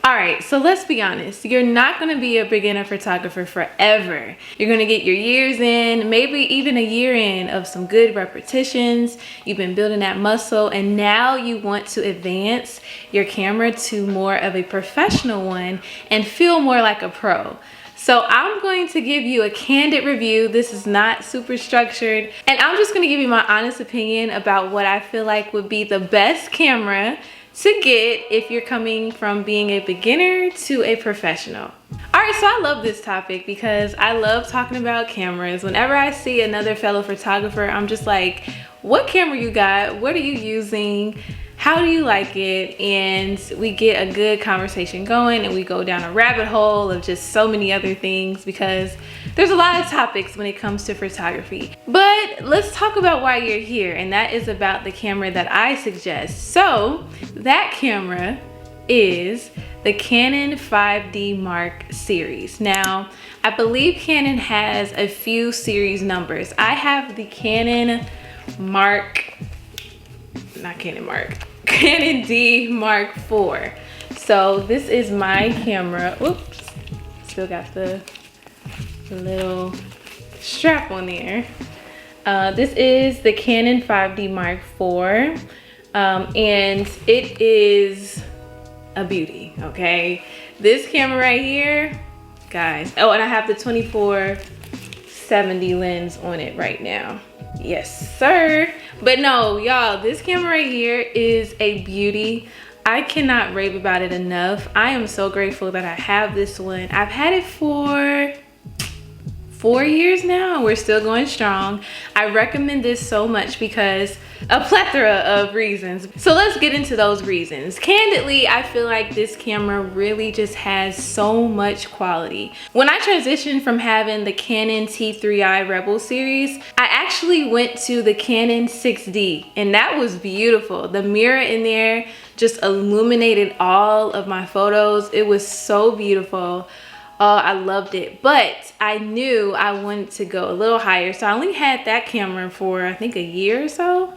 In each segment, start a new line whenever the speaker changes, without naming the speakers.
All right, so let's be honest. You're not gonna be a beginner photographer forever. You're gonna get your years in, maybe even a year in of some good repetitions. You've been building that muscle, and now you want to advance your camera to more of a professional one and feel more like a pro. So I'm going to give you a candid review. This is not super structured, and I'm just gonna give you my honest opinion about what I feel like would be the best camera to get if you're coming from being a beginner to a professional. All right, so I love this topic because I love talking about cameras. Whenever I see another fellow photographer, I'm just like, what camera you got? What are you using? How do you like it? And we get a good conversation going, and we go down a rabbit hole of just so many other things because there's a lot of topics when it comes to photography. But let's talk about why you're here, and that is about the camera that I suggest. So that camera is the Canon 5D Mark series. Now, I believe Canon has a few series numbers. I have the Canon D Mark IV. So this is my camera. Oops, still got the little strap on there. This is the Canon 5D Mark IV, and it is a beauty, okay? This camera right here, guys. Oh, and I have the 24-70 lens on it right now. Yes, sir. But no, y'all, this camera right here is a beauty. I cannot rave about it enough. I am so grateful that I have this one. I've had it for 4 years now, and we're still going strong. I recommend this so much because a plethora of reasons. So let's get into those reasons. Candidly, I feel like this camera really just has so much quality. When I transitioned from having the Canon T3i Rebel series, I actually went to the Canon 6D, and that was beautiful. The mirror in there just illuminated all of my photos. It was so beautiful. Oh, I loved it, but I knew I wanted to go a little higher. So I only had that camera for, I think, a year or so.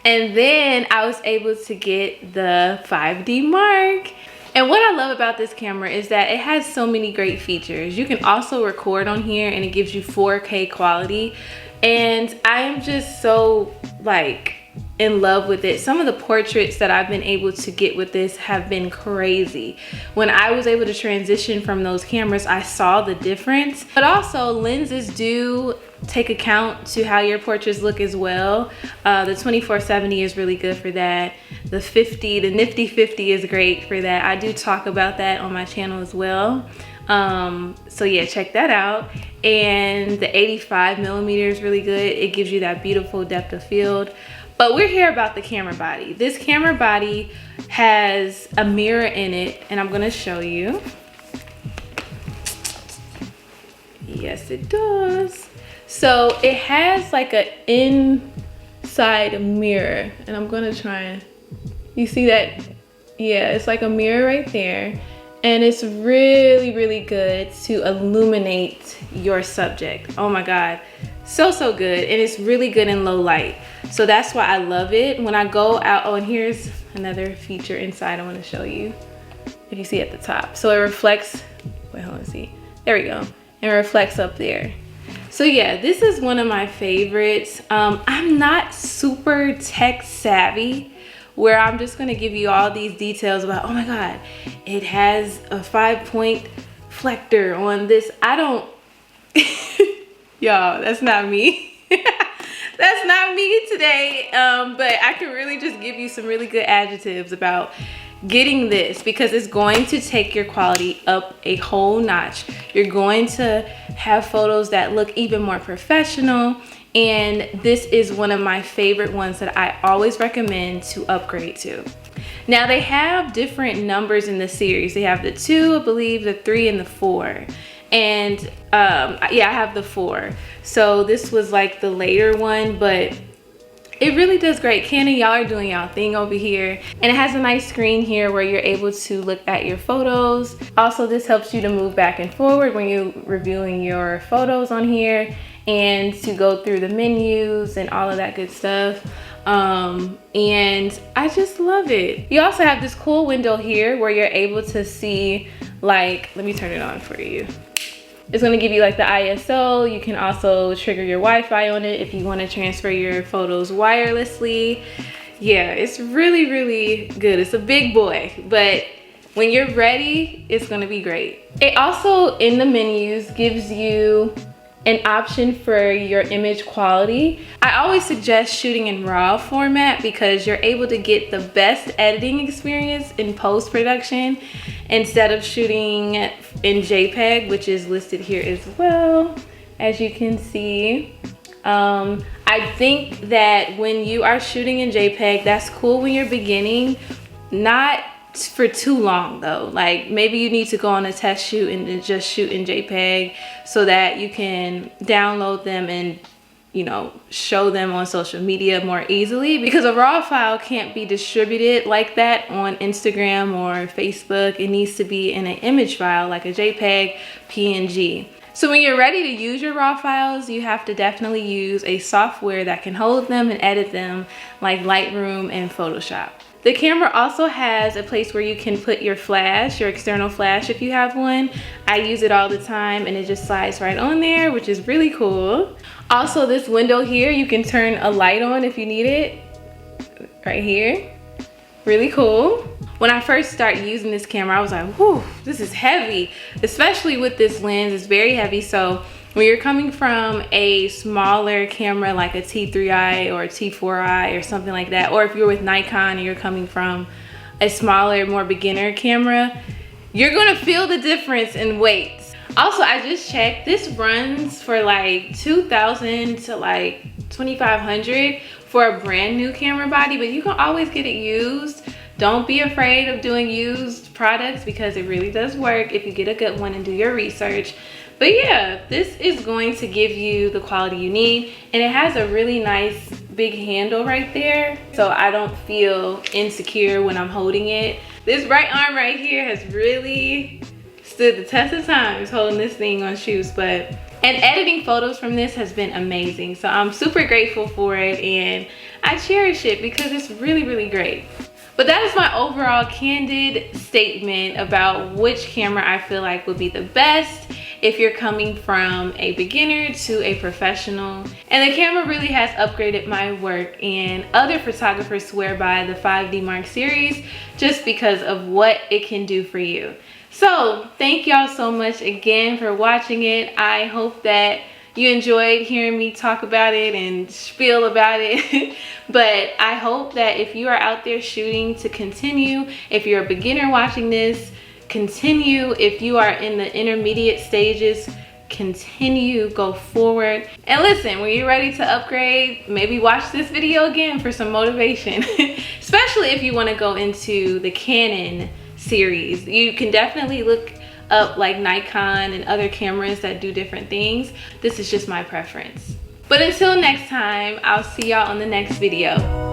And then I was able to get the 5D Mark. And what I love about this camera is that it has so many great features. You can also record on here, and it gives you 4K quality. And I am just so like in love with it. Some of the portraits that I've been able to get with this have been crazy. When I was able to transition from those cameras, I saw the difference. But also, lenses do take account to how your portraits look as well. The 24-70 is really good for that. The nifty 50 is great for that. I do talk about that on my channel as well. So yeah, check that out. And the 85mm is really good. It gives you that beautiful depth of field. But we're here about the camera body. This camera body has a mirror in it, and I'm gonna show you. Yes, it does. So it has like an inside mirror, and I'm gonna try and, you see that? Yeah, it's like a mirror right there. And it's really, really good to illuminate your subject. Oh my God, so good. And it's really good in low light. So that's why I love it. When I go out, oh, and here's another feature inside I wanna show you. If you see at the top. So it reflects, wait, hold on, see. There we go. And it reflects up there. So yeah, this is one of my favorites. I'm not super tech savvy, where I'm just gonna give you all these details about, oh my God, it has a 5-point flector on this. I don't, y'all, that's not me. That's not me today. But I can really just give you some really good adjectives about getting this, because it's going to take your quality up a whole notch. You're going to have photos that look even more professional. And this is one of my favorite ones that I always recommend to upgrade to. Now they have different numbers in the series. They have the 2, I believe, the 3, and the 4. And yeah, I have the 4. So this was like the later one, but it really does great. Canon, y'all are doing y'all thing over here. And it has a nice screen here where you're able to look at your photos. Also, this helps you to move back and forward when you're reviewing your photos on here, and to go through the menus and all of that good stuff. and I just love it. You also have this cool window here where you're able to see, like, let me turn it on for you. It's gonna give you like the ISO. You can also trigger your Wi-Fi on it if you wanna transfer your photos wirelessly. Yeah, it's really, really good. It's a big boy, but when you're ready, it's gonna be great. It also, in the menus, gives you an option for your image quality. I always suggest shooting in RAW format because you're able to get the best editing experience in post-production instead of shooting in JPEG, which is listed here as well, as you can see. I think that when you are shooting in JPEG, that's cool when you're beginning, not for too long though. Like maybe you need to go on a test shoot and just shoot in JPEG so that you can download them and, you know, show them on social media more easily, because a raw file can't be distributed like that on Instagram or Facebook. It needs to be in an image file like a JPEG, PNG. So when you're ready to use your raw files, you have to definitely use a software that can hold them and edit them, like Lightroom and Photoshop. The camera also has a place where you can put your flash, your external flash if you have one. I use it all the time and it just slides right on there, which is really cool. Also, this window here, you can turn a light on if you need it, right here. Really cool. When I first started using this camera, I was like, whew, this is heavy, especially with this lens. It's very heavy. So when you're coming from a smaller camera like a T3i or a T4i or something like that, or if you're with Nikon and you're coming from a smaller, more beginner camera, you're gonna feel the difference in weight. Also, I just checked, this runs for like 2,000 to like 2,500 for a brand new camera body, but you can always get it used. Don't be afraid of doing used products because it really does work if you get a good one and do your research. But yeah, this is going to give you the quality you need, and it has a really nice big handle right there, so I don't feel insecure when I'm holding it. This right arm right here has really stood the test of time holding this thing on shoots, and editing photos from this has been amazing. So I'm super grateful for it and I cherish it because it's really, really great. But that is my overall candid statement about which camera I feel like would be the best if you're coming from a beginner to a professional. And the camera really has upgraded my work, and other photographers swear by the 5D Mark series just because of what it can do for you. So thank y'all so much again for watching it. I hope that you enjoyed hearing me talk about it and spiel about it. But I hope that if you are out there shooting, to continue. If you're a beginner watching this, continue. If you are in the intermediate stages, continue, go forward. And listen, when you're ready to upgrade, maybe watch this video again for some motivation. Especially if you want to go into the Canon series. You can definitely look up like Nikon and other cameras that do different things. This is just my preference. But until next time, I'll see y'all on the next video.